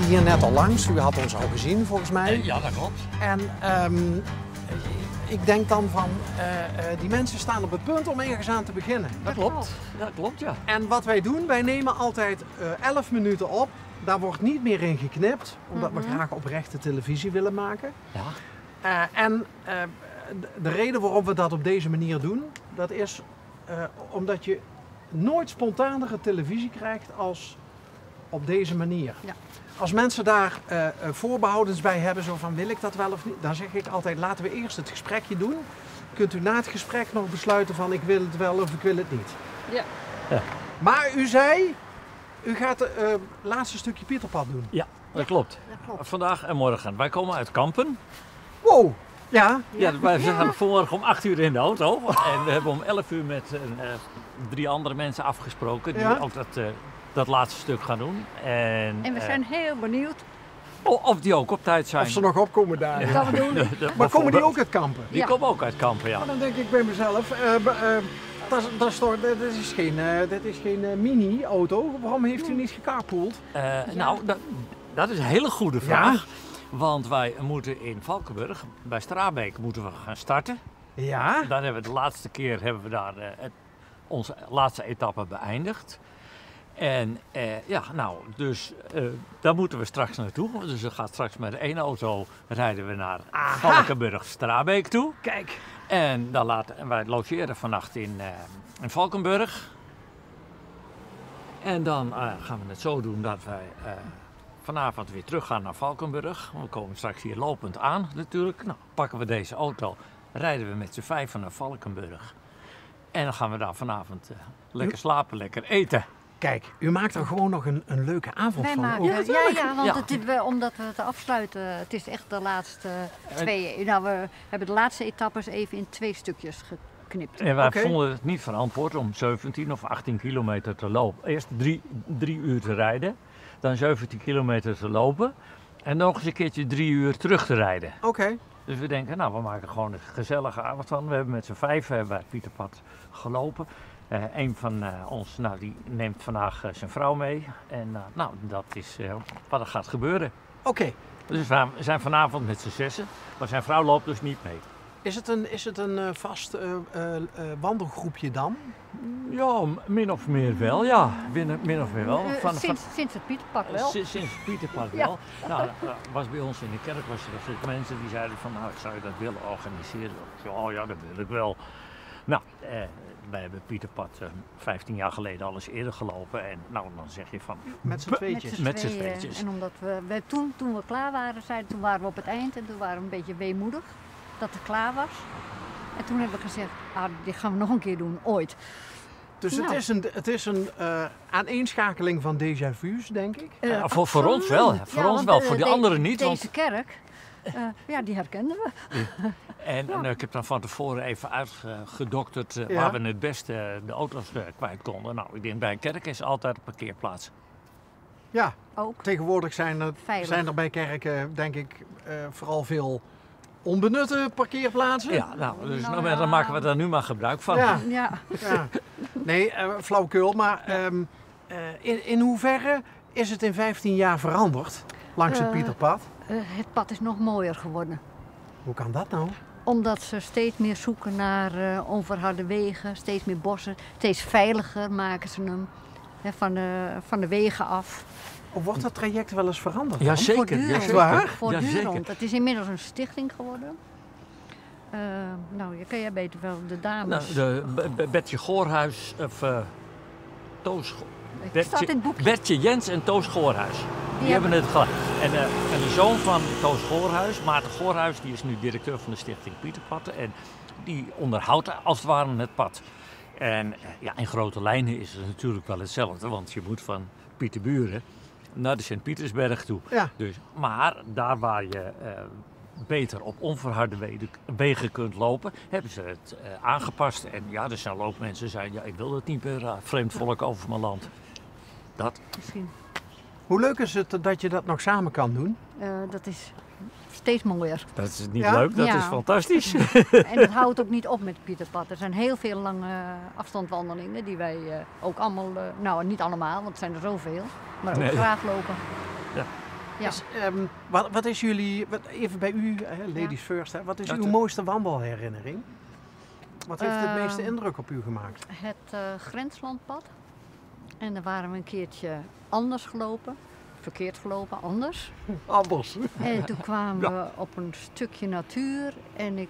liepen hier net al langs. U had ons al gezien volgens mij. Ja, dat klopt. En ik denk dan van, die mensen staan op het punt om ergens aan te beginnen. Dat klopt, ja. En wat wij doen, wij nemen altijd 11 minuten op. Daar wordt niet meer in geknipt, omdat we graag oprechte televisie willen maken. Ja. De reden waarom we dat op deze manier doen, dat is omdat je nooit spontanere televisie krijgt als op deze manier. Ja. Als mensen daar voorbehoudens bij hebben, zo van wil ik dat wel of niet, dan zeg ik altijd laten we eerst het gesprekje doen. Kunt u na het gesprek nog besluiten van ik wil het wel of ik wil het niet. Ja. Ja. Maar u zei, u gaat het laatste stukje Pieterpad doen. Ja, dat klopt. Dat klopt. Vandaag en morgen. Wij komen uit Kampen. Wow, ja. Ja, wij zijn vanmorgen om 8 uur in de auto. En we hebben om 11 uur met 3 andere mensen afgesproken die ook dat laatste stuk gaan doen. En En we zijn heel benieuwd of die ook op tijd zijn. Of ze nog opkomen daar. wat gaan we doen. Maar komen die ook uit Kampen? Die Ja. komen ook uit Kampen, ja. Maar dan denk ik bij mezelf, dit is geen mini-auto. Waarom heeft u niet gecarpoold? Nou, dat is een hele goede vraag. Want wij moeten in Valkenburg, bij Straabeek, moeten we gaan starten. Ja. Daar hebben we de laatste keer daar onze laatste etappe beëindigd. En dus daar moeten we straks naartoe. Dus we gaan straks met één auto rijden we naar Valkenburg-Straabeek toe. Kijk. En wij logeren vannacht in Valkenburg. En dan gaan we het zo doen dat wij vanavond weer terug gaan naar Valkenburg. We komen straks hier lopend aan natuurlijk. Nou, pakken we deze auto, rijden we met z'n 5 naar Valkenburg. En dan gaan we daar vanavond lekker slapen, lekker eten. Kijk, u maakt er gewoon nog een leuke avond Wij van. maken, ook. want omdat we het afsluiten, het is echt de laatste 2. Nou, we hebben de laatste etappes even in 2 stukjes geknipt. En wij Oké. vonden het niet verantwoord om 17 of 18 kilometer te lopen. Eerst 3 uur te rijden, dan 17 kilometer te lopen en nog eens een keertje 3 uur terug te rijden. Oké. Dus we denken, nou, we maken gewoon een gezellige avond van. We hebben met z'n 5 bij Pieterpad gelopen. Een van ons, die neemt vandaag zijn vrouw mee. En dat is wat er gaat gebeuren. Oké. Dus we zijn vanavond met z'n 6, maar zijn vrouw loopt dus niet mee. Is het een vast wandelgroepje dan? Ja, min of meer wel, ja. Min of meer wel. Sinds het Pieterpad wel. Sinds Pieterpad wel. Nou, was bij ons in de kerk was er een groep mensen die zeiden van, nou, zou je dat willen organiseren? Oh ja, dat wil ik wel. Nou, wij hebben Pieterpad 15 jaar geleden al eens eerder gelopen. En nou, dan zeg je van... Met z'n tweetjes. Met z'n tweetjes. En omdat we toen we klaar waren, toen waren we op het eind en toen waren we een beetje weemoedig dat het klaar was. En toen hebben we gezegd, dit gaan we nog een keer doen, ooit. Dus Nou. het is een aaneenschakeling van déjà vu's, denk ik. Voor ons wel, hè. Voor ons wel, voor die anderen niet. Deze kerk, die herkenden we. En ik heb dan van tevoren even uitgedokterd waar we het beste de auto's kwijt konden. Nou, ik denk bij een kerk is altijd een parkeerplaats. Ja, Ook. tegenwoordig zijn er bij kerken, denk ik, vooral veel onbenutte parkeerplaatsen. Ja, nou, dus dan maken we daar nu maar gebruik van. Ja. Ja. Ja. Nee, flauwekul, maar in hoeverre is het in 15 jaar veranderd langs het Pieterpad? Het pad is nog mooier geworden. Hoe kan dat nou? Omdat ze steeds meer zoeken naar onverharde wegen, steeds meer bossen. Steeds veiliger maken ze hem van de wegen af. Of wordt dat traject wel eens veranderd? Ja, dan? zeker. Voortdurend. Ja, zeker. Waar? Voortdurend. Het is inmiddels een stichting geworden. Je ken jij beter wel, de dames. Nou, Bertje Goorhuis, of Toos... Het staat in het boekje. Bertje Jens en Toos Goorhuis. Die hebben het gedaan. En de zoon van Toos Goorhuis, Maarten Goorhuis, die is nu directeur van de stichting Pieterpad. En die onderhoudt als het ware het pad. En in grote lijnen is het natuurlijk wel hetzelfde. Want je moet van Pieterburen naar de Sint-Pietersberg toe. Ja. Dus, maar daar waar je beter op onverharde wegen kunt lopen, hebben ze het aangepast. En er zijn loopmensen die zeiden, ik wil het niet meer vreemd volk over mijn land. Dat. Misschien. Hoe leuk is het dat je dat nog samen kan doen? Dat is steeds mooier. Dat is niet Ja? leuk, dat Ja. is fantastisch. En het houdt ook niet op met het Pieterpad. Er zijn heel veel lange afstandwandelingen die wij ook allemaal, niet allemaal, want het zijn er zoveel, maar ook Nee. graag lopen. Ja. Wat is jullie, even bij u, ladies first, hè, wat is uw mooiste wandelherinnering? Wat heeft het meeste indruk op u gemaakt? Het Grenslandpad. En dan waren we een keertje anders gelopen. Verkeerd gelopen, anders. Anders. En toen kwamen we op een stukje natuur. En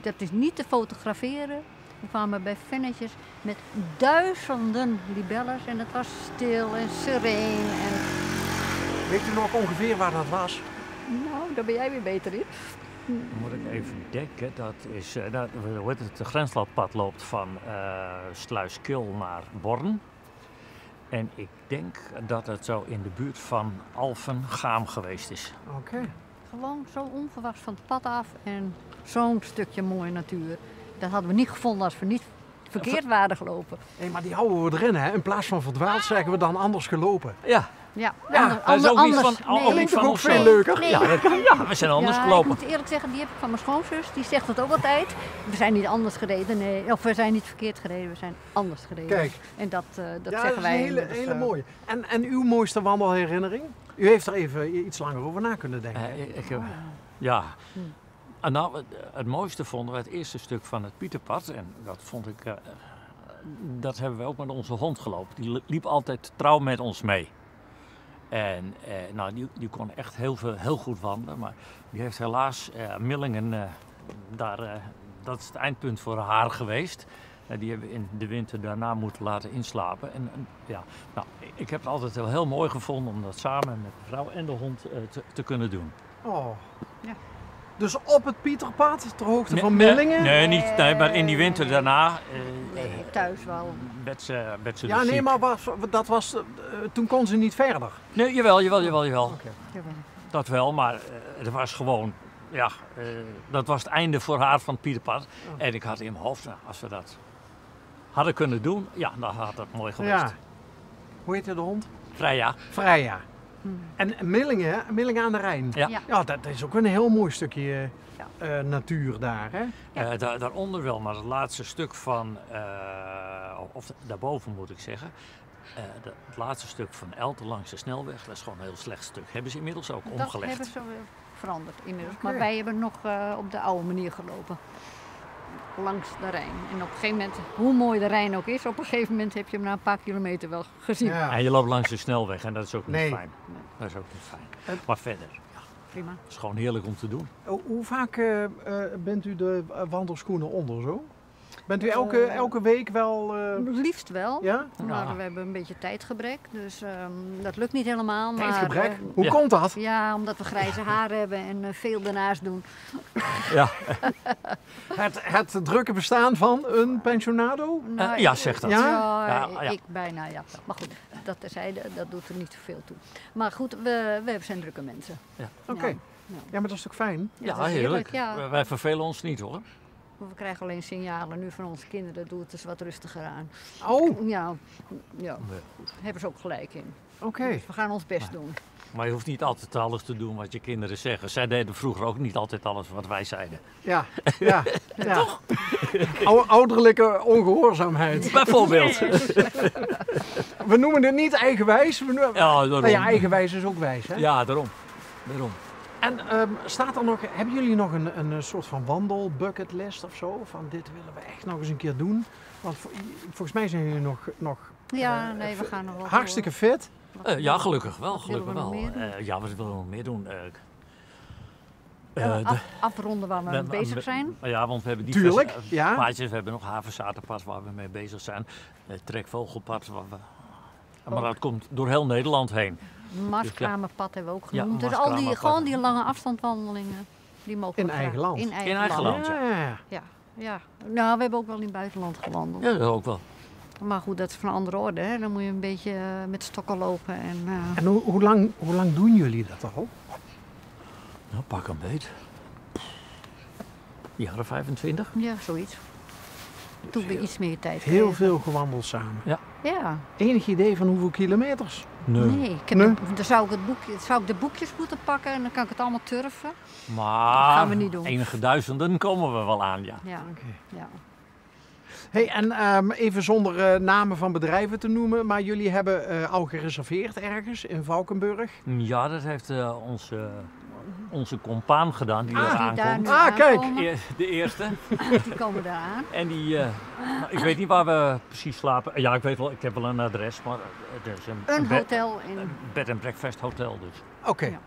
dat is niet te fotograferen. We kwamen bij vennetjes met duizenden libelles. En het was stil en sereen. En... Weet u nog ongeveer waar dat was? Nou, daar ben jij weer beter in. Dan moet ik even denken. Dat is, het Grenslandpad loopt van Sluiskil naar Born. En ik denk dat het zo in de buurt van Alphen-Gaam geweest is. Oké. Gewoon zo onverwachts van het pad af en zo'n stukje mooie natuur. Dat hadden we niet gevonden als we niet verkeerd waren gelopen. Nee, maar die houden we erin, hè? In plaats van verdwaald zeggen we dan anders gelopen. Ja. Ja, Dat is ook niet van, ook niet van ook ons. veel leuker. Nee. Ja, we zijn anders Ik gelopen. moet eerlijk zeggen, die heb ik van mijn schoonzus. Die zegt dat ook altijd. We zijn niet anders gereden, nee. Of we zijn niet verkeerd gereden, we zijn anders gereden. Kijk. En dat Ja, zeggen dat wij. is een hele dus, mooie. En uw mooiste wandelherinnering? U heeft er even iets langer over na kunnen denken. Ja. En nou, het mooiste vonden we het eerste stuk van het Pieterpad. En dat vond ik, dat hebben we ook met onze hond gelopen. Die liep altijd trouw met ons mee. En nou, die kon echt heel goed wandelen. Maar die heeft helaas Millingen, dat is het eindpunt voor haar geweest. Die hebben we in de winter daarna moeten laten inslapen. Ik heb het altijd wel heel mooi gevonden om dat samen met de vrouw en de hond te kunnen doen. Oh. Ja. Dus op het Pieterpad, ter hoogte van Millingen? Nee, maar in die winter daarna. nee, thuis wel. Werd ze Ja, dus nee, ziek. maar dat was, toen kon ze niet verder. Nee, jawel. Okay. Dat wel, maar het was gewoon, dat was het einde voor haar van het Pieterpad. Oh. En ik had in mijn hoofd, nou, als we dat hadden kunnen doen, ja, dan had dat mooi geweest. Ja. Hoe heette de hond? Freya. Freya. En Millingen aan de Rijn. Ja. Ja, dat is ook een heel mooi stukje natuur daar, hè? Daaronder wel, maar het laatste stuk van, of daarboven moet ik zeggen, het laatste stuk van Elten langs de snelweg, dat is gewoon een heel slecht stuk. Hebben ze inmiddels ook omgelegd. Dat hebben ze weer veranderd inmiddels. Oké. Maar wij hebben nog op de oude manier gelopen. Langs de Rijn. En op een gegeven moment, hoe mooi de Rijn ook is, op een gegeven moment heb je hem na een paar kilometer wel gezien. Ja. En je loopt langs de snelweg en dat is ook niet Nee. fijn. Dat is ook niet fijn. Maar verder, Prima. het is gewoon heerlijk om te doen. Hoe vaak bent u de wandelschoenen onder zo? Bent u elke week wel... Liefst wel. Ja? Maar Ja. we hebben een beetje tijdgebrek, dus dat lukt niet helemaal. Tijdgebrek? Maar, Hoe Ja. komt dat? ja, omdat we grijze haar hebben en veel daarnaast doen. Ja, Het drukke bestaan van een pensionado? Nou, ja, zeg dat. Ja, Ja. ik bijna, ja. Maar goed, dat terzijde, dat doet er niet zoveel toe. Maar goed, we zijn drukke mensen. Oké. Ja. Ja, maar dat is toch fijn? Ja, dat Ja, is heerlijk. Ja. Wij vervelen ons niet hoor. We krijgen alleen signalen nu van onze kinderen, doe het eens wat rustiger aan. Oh, Ja, Nee. hebben ze ook gelijk in. oké. Dus we gaan ons best doen. Maar je hoeft niet altijd alles te doen wat je kinderen zeggen. Zij deden vroeger ook niet altijd alles wat wij zeiden. Ja. Toch? Ouderlijke ongehoorzaamheid. Bijvoorbeeld. We noemen het niet eigenwijs. We noemen... Ja, daarom. Nou ja, eigenwijs is ook wijs, hè? Ja, daarom. En staat er nog, hebben jullie nog een soort van wandelbucketlist of zo? Van dit willen we echt nog eens een keer doen? Want volgens mij zijn jullie nog Ja, nee, we gaan nog wel hartstikke fit. door. Ja, gelukkig wel. Wat willen we nog meer doen? Ja, wat willen we nog meer doen? Afronden waar we mee bezig zijn. Ja, want we hebben Tuurlijk, diverse ja. paadjes. We hebben nog havenzaterpad waar we mee bezig zijn. Trekvogelpad. Maar dat komt door heel Nederland heen. Marskramerpad hebben we ook Ja, genoemd. Dus Marskramerpad. gewoon die lange afstandwandelingen, die mogen In we graag. eigen land. In In eigen land. Ja. Ja. Nou, we hebben ook wel in het buitenland gewandeld. Ja, dat ook wel. Maar goed, dat is van een andere orde. Hè? Dan moet je een beetje met stokken lopen. En hoe lang doen jullie dat al? Nou, pak een beet. Jaren 25. ja, zoiets. Toen we iets meer tijd Heel kregen. veel gewandeld samen. Ja. Enig idee van hoeveel kilometers? Nee. Ik heb Nee. Dan zou ik de boekjes moeten pakken en dan kan ik het allemaal turven. Maar gaan we niet doen. enige duizenden komen we wel aan, ja. Ja. Oké. Ja. Hey, en even zonder namen van bedrijven te noemen, maar jullie hebben al gereserveerd ergens in Valkenburg. Ja, dat heeft onze compaan gedaan die er aankomt. Kijk. De eerste. Die komen daar aan. En die, nou, ik weet niet waar we precies slapen. Ja, ik weet wel, ik heb wel een adres, maar het is Een hotel in... Een bed and breakfast hotel dus. Oké. Ja.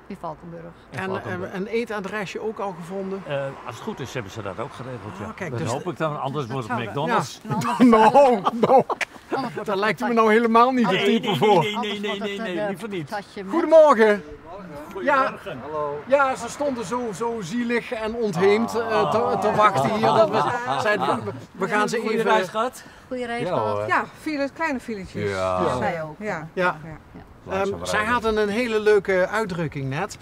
In Valkenburg. En een eetadresje ook al gevonden? Als het goed is, hebben ze dat ook geregeld. Ja. kijk, dat dus hoop ik dan, anders wordt het McDonald's. No. Daar lijkt me nou helemaal niet het type voor. Nee, liever niet. Goedemorgen. Goedemorgen. Hallo. Ja, ze stonden zo zielig en ontheemd te wachten hier. Dat we zeiden, we gaan ze Goeie even... reis gehad. Goeie reis Ja, gehad. hoor. Ja, kleine filetjes. Ja. Zij ook. Ja. Zij hadden een hele leuke uitdrukking net.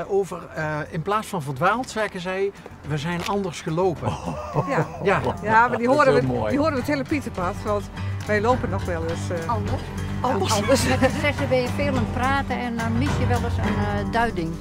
Over, in plaats van verdwaald, zeggen zij, we zijn anders gelopen. Ja, maar die horen mooi. we het hele Pieterpad, want wij lopen nog wel eens Anders. Met de zessen ben je veel aan het praten en dan mis je wel eens een duiding.